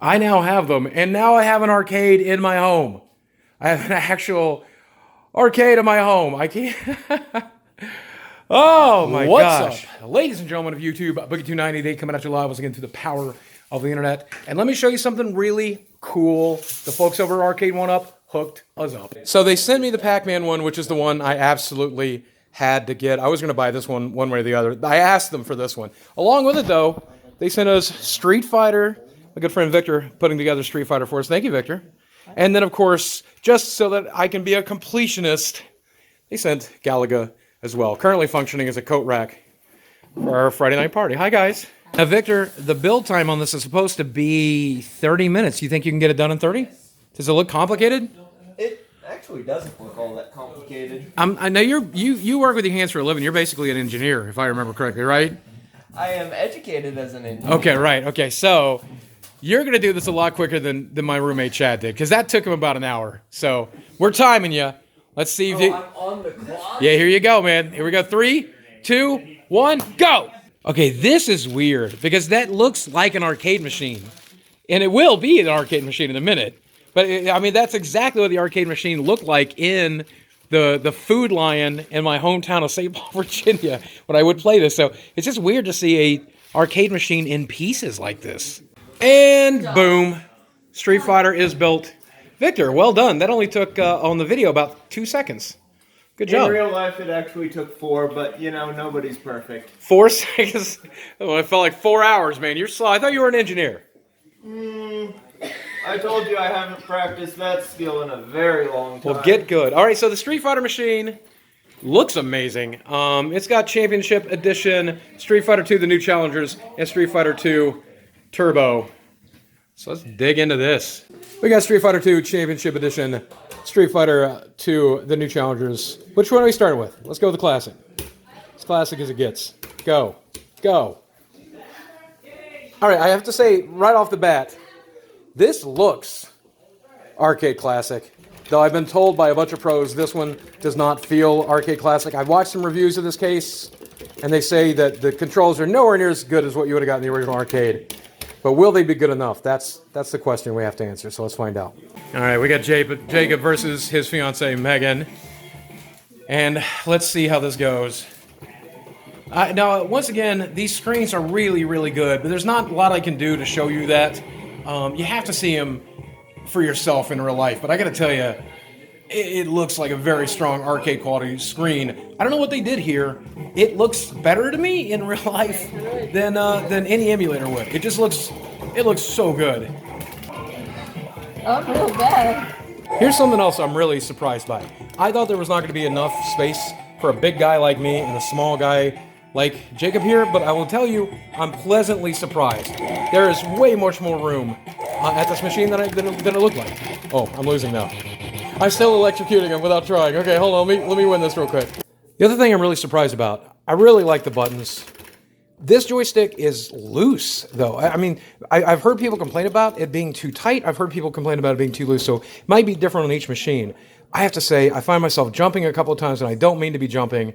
I now have them, and now I have an arcade in my home. I have an actual arcade in my home. I can't... Oh my gosh. Up? Ladies and gentlemen of YouTube, Boogie290, they coming at you live once again through the power of the internet. And let me show you something really cool. The folks over at Arcade1up hooked us up. So they sent me the Pac-Man one, which is the one I absolutely had to get. I was going to buy this one way or the other. I asked them for this one. Along with it, though, they sent us Street Fighter. My good friend Victor putting together Street Fighter for us. Thank you, Victor. And then, of course, just so that I can be a completionist, they sent Galaga as well. Currently functioning as a coat rack for our Friday night party. Hi, guys. Now, Victor, the build time on this is supposed to be 30 minutes. You think you can get it done in 30? Does it look complicated? It actually doesn't look all that complicated. I know you work with your hands for a living. You're basically an engineer, if I remember correctly, right? I am educated as an engineer. Okay, right. Okay, so you're going to do this a lot quicker than my roommate Chad did, because that took him about an hour. So we're timing you. Let's see if you... I'm on the clock? Yeah, here you go, man. Here we go. 3, 2, 1, go! Okay, this is weird, because that looks like an arcade machine. And it will be an arcade machine in a minute. But, I mean, that's exactly what the arcade machine looked like in the Food Lion in my hometown of St. Paul, Virginia, when I would play this. So it's just weird to see a arcade machine in pieces like this. And boom, Street Fighter is built. Victor, well done. That only took, on the video, about 2 seconds. Good job. In real life, it actually took 4, but, you know, nobody's perfect. 4 seconds? Oh, it felt like 4 hours, man. You're slow. I thought you were an engineer. I told you I haven't practiced that skill in a very long time. Well, get good. All right, so the Street Fighter machine looks amazing. It's got Championship Edition, Street Fighter 2, the new challengers, and Street Fighter 2 Turbo. So let's dig into this. We got Street Fighter 2 Championship Edition, Street Fighter 2, the new challengers. Which one are we starting with? Let's go with the classic. As classic as it gets. Go. Go. All right, I have to say, right off the bat, this looks arcade classic. Though I've been told by a bunch of pros, this one does not feel arcade classic. I've watched some reviews of this case, and they say that the controls are nowhere near as good as what you would have got in the original arcade. But will they be good enough? That's the question we have to answer, so let's find out. All right, we got Jacob versus his fiancée, Megan. And let's see how this goes. Now, once again, these screens are really, really good, but there's not a lot I can do to show you that. You have to see them for yourself in real life, but I gotta tell you, it looks like a very strong arcade quality screen. I don't know what they did here. It looks better to me in real life than any emulator would. It just looks so good. Oh, real bad. Here's something else I'm really surprised by. I thought there was not going to be enough space for a big guy like me and a small guy like Jacob here, but I will tell you, I'm pleasantly surprised. There is way much more room at this machine than it looked like. Oh, I'm losing now. I'm still electrocuting him without trying. Okay, hold on, let me win this real quick. The other thing I'm really surprised about, I really like the buttons. This joystick is loose, though. I mean, I've heard people complain about it being too tight. I've heard people complain about it being too loose, so it might be different on each machine. I have to say, I find myself jumping a couple of times, and I don't mean to be jumping.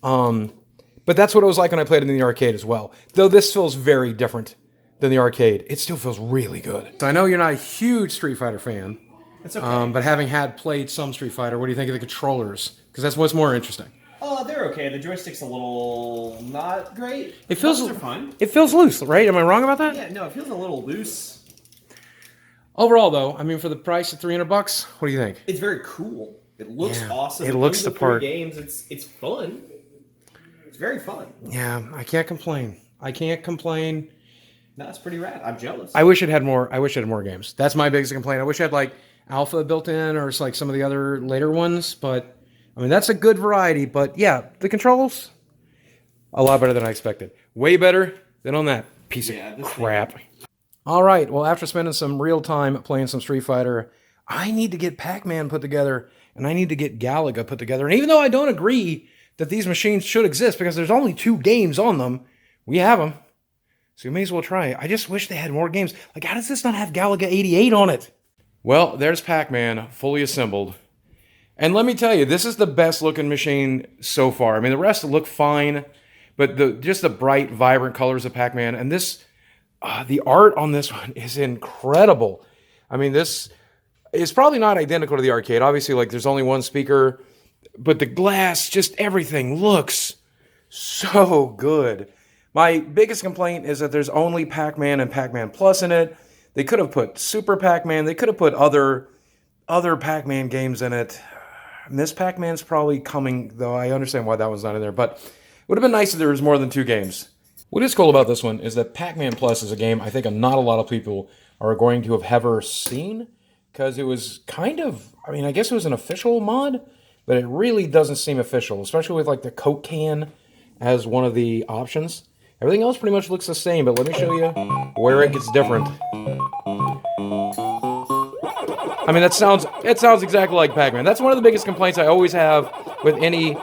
But that's what it was like when I played it in the arcade as well. Though this feels very different than the arcade, it still feels really good. So I know you're not a huge Street Fighter fan. It's okay. But having played some Street Fighter, what do you think of the controllers? Because that's what's more interesting. They're okay. The joystick's a little not great. It feels are fun. It feels loose, right? Am I wrong about that? Yeah, no, it feels a little loose. Overall, though, I mean, for the price of $300, what do you think? It's very cool. It looks awesome. It looks the part. Games. It's fun. It's very fun. Yeah, I can't complain. I can't complain. No, it's pretty rad. I'm jealous. I wish it had more. I wish it had more games. That's my biggest complaint. I wish it had like Alpha built in, or it's like some of the other later ones. But I mean, that's a good variety. But yeah, the controls a lot better than I expected. Way better than on that piece of crap. All right. Well, after spending some real time playing some Street Fighter, I need to get Pac-Man put together, and I need to get Galaga put together. And even though I don't agree that these machines should exist because there's only 2 games on them, we have them. So you may as well try it. I just wish they had more games. Like, how does this not have Galaga 88 on it? Well, there's Pac-Man fully assembled. And let me tell you, this is the best looking machine so far. I mean, the rest look fine, but just the bright, vibrant colors of Pac-Man. And this, The art on this one is incredible. I mean, this is probably not identical to the arcade. Obviously, like there's only one speaker, but the glass, just everything looks so good. My biggest complaint is that there's only Pac-Man and Pac-Man Plus in it. They could have put Super Pac-Man. They could have put other Pac-Man games in it. Miss Pac-Man's probably coming, though I understand why that one's not in there. But it would have been nice if there was more than 2 games. What is cool about this one is that Pac-Man Plus is a game I think not a lot of people are going to have ever seen. Because it was kind of, I mean, I guess it was an official mod, but it really doesn't seem official. Especially with like the Coke can as one of the options. Everything else pretty much looks the same, but let me show you where it gets different. I mean, it sounds exactly like Pac-Man. That's one of the biggest complaints I always have with any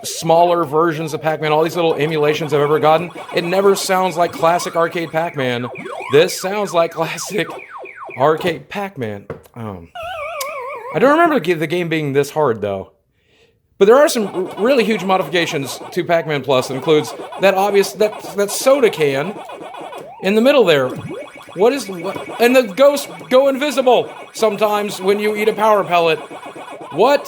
smaller versions of Pac-Man, all these little emulations I've ever gotten. It never sounds like classic arcade Pac-Man. This sounds like classic arcade Pac-Man. I don't remember the game being this hard, though. But there are some really huge modifications to Pac-Man Plus. That includes that soda can in the middle there. What? And the ghosts go invisible sometimes when you eat a power pellet. What?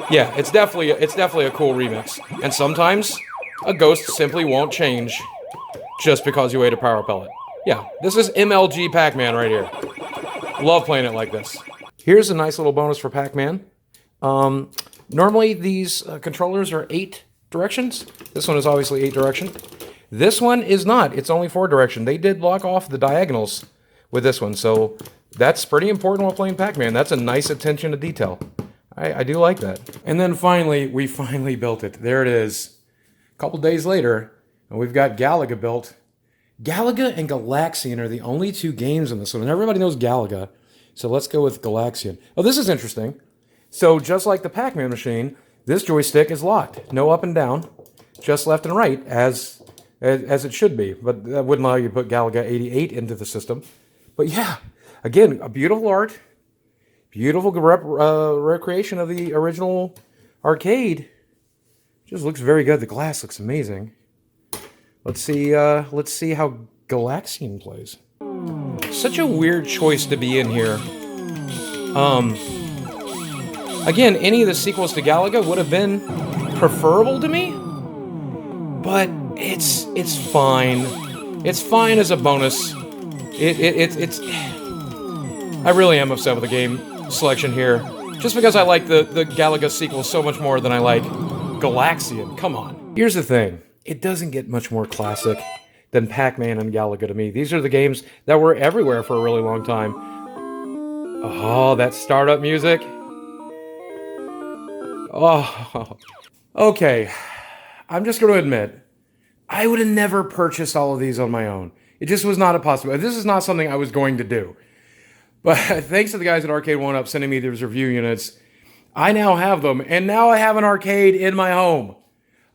Yeah, it's definitely a cool remix. And sometimes a ghost simply won't change just because you ate a power pellet. Yeah, this is MLG Pac-Man right here. Love playing it like this. Here's a nice little bonus for Pac-Man. Normally, these controllers are 8 directions. This one is obviously 8 direction. This one is not. It's only 4 direction. They did lock off the diagonals with this one, so that's pretty important while playing Pac-Man. That's a nice attention to detail. I do like that. And then finally, we finally built it. There it is. A couple days later, and we've got Galaga built. Galaga and Galaxian are the only 2 games in this one, and everybody knows Galaga, so let's go with Galaxian. Oh, this is interesting. So just like the Pac-Man machine, this joystick is locked. No up and down, just left and right, as it should be. But that wouldn't allow you to put Galaga 88 into the system. But yeah, again, a beautiful art, beautiful recreation of the original arcade. Just looks very good. The glass looks amazing. Let's see how Galaxian plays. Such a weird choice to be in here. Again, any of the sequels to Galaga would have been preferable to me, but it's fine. It's fine as a bonus. It's. I really am upset with the game selection here, just because I like the Galaga sequel so much more than I like Galaxian. Come on. Here's the thing. It doesn't get much more classic than Pac-Man and Galaga to me. These are the games that were everywhere for a really long time. Oh, that startup music. Oh, okay. I'm just going to admit, I would have never purchased all of these on my own. It just was not a possibility. This is not something I was going to do. But thanks to the guys at Arcade1up sending me these review units, I now have them. And now I have an arcade in my home.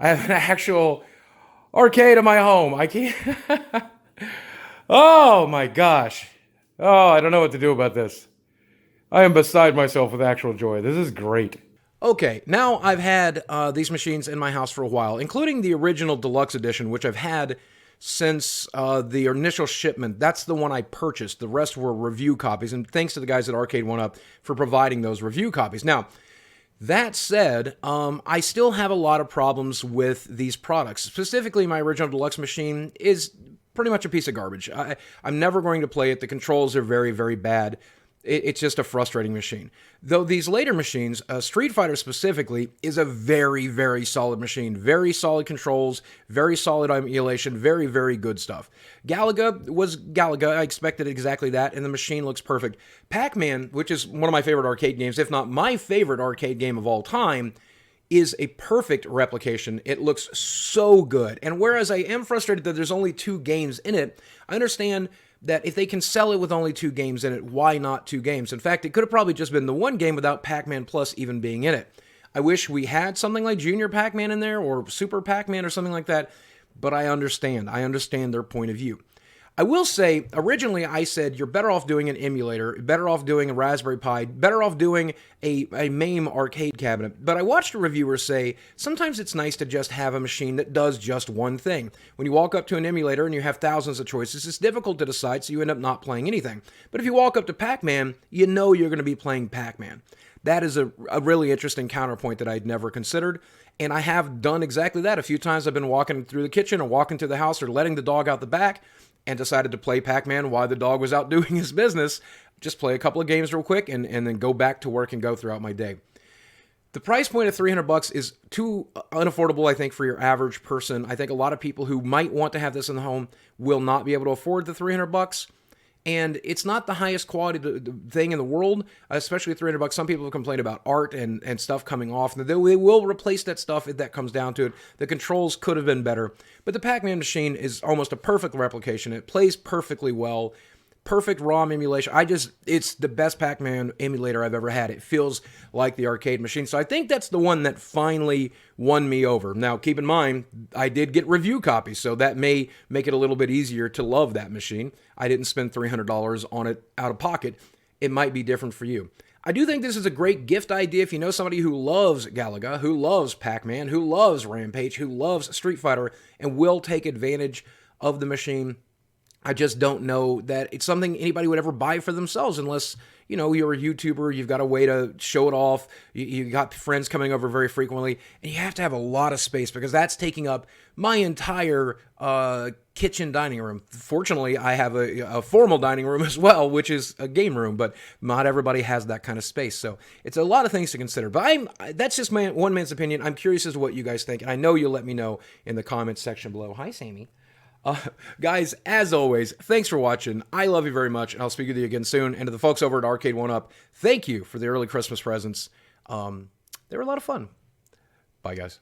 I have an actual arcade in my home. I can't... Oh, my gosh. Oh, I don't know what to do about this. I am beside myself with actual joy. This is great. Okay, now I've had these machines in my house for a while, including the original deluxe edition, which I've had since the initial shipment. That's the one I purchased. The rest were review copies, and thanks to the guys at Arcade1up for providing those review copies. Now, that said, I still have a lot of problems with these products. Specifically, my original deluxe machine is pretty much a piece of garbage. I'm never going to play it. The controls are very, very bad. It's just a frustrating machine. Though these later machines, Street Fighter specifically, is a very, very solid machine. Very solid controls, very solid emulation, very, very good stuff. Galaga was Galaga. I expected exactly that, and the machine looks perfect. Pac-Man, which is one of my favorite arcade games, if not my favorite arcade game of all time, is a perfect replication. It looks so good. And whereas I am frustrated that there's only 2 games in it, I understand that if they can sell it with only 2 games in it, why not 2 games? In fact, it could have probably just been the 1 game without Pac-Man Plus even being in it. I wish we had something like Junior Pac-Man in there or Super Pac-Man or something like that, but I understand. I understand their point of view. I will say, originally I said you're better off doing an emulator, better off doing a Raspberry Pi, better off doing a MAME arcade cabinet. But I watched a reviewer say sometimes it's nice to just have a machine that does just one thing. When you walk up to an emulator and you have thousands of choices, it's difficult to decide, so you end up not playing anything. But if you walk up to Pac-Man, you know you're going to be playing Pac-Man. That is a really interesting counterpoint that I'd never considered. And I have done exactly that. A few times I've been walking through the kitchen or walking to the house or letting the dog out the back and decided to play Pac-Man while the dog was out doing his business. Just play a couple of games real quick and then go back to work and go throughout my day. The price point of $300 is too unaffordable, I think, for your average person. I think a lot of people who might want to have this in the home will not be able to afford the $300. And it's not the highest quality thing in the world, especially $300. Some people have complained about art and stuff coming off. They will replace that stuff if that comes down to it. The controls could have been better. But the Pac-Man machine is almost a perfect replication. It plays perfectly well. Perfect ROM emulation. It's the best Pac-Man emulator I've ever had. It feels like the arcade machine. So I think that's the one that finally won me over. Now, keep in mind, I did get review copies, so that may make it a little bit easier to love that machine. I didn't spend $300 on it out of pocket. It might be different for you. I do think this is a great gift idea if you know somebody who loves Galaga, who loves Pac-Man, who loves Rampage, who loves Street Fighter, and will take advantage of the machine. I just don't know that it's something anybody would ever buy for themselves unless, you know, you're a YouTuber, you've got a way to show it off, you got friends coming over very frequently, and you have to have a lot of space because that's taking up my entire kitchen dining room. Fortunately, I have a formal dining room as well, which is a game room, but not everybody has that kind of space. So it's a lot of things to consider. But that's just one man's opinion. I'm curious as to what you guys think, and I know you'll let me know in the comments section below. Hi, Sammy. Guys, as always, thanks for watching. I love you very much, and I'll speak with you again soon. And to the folks over at Arcade1up, thank you for the early Christmas presents. They were a lot of fun. Bye, guys.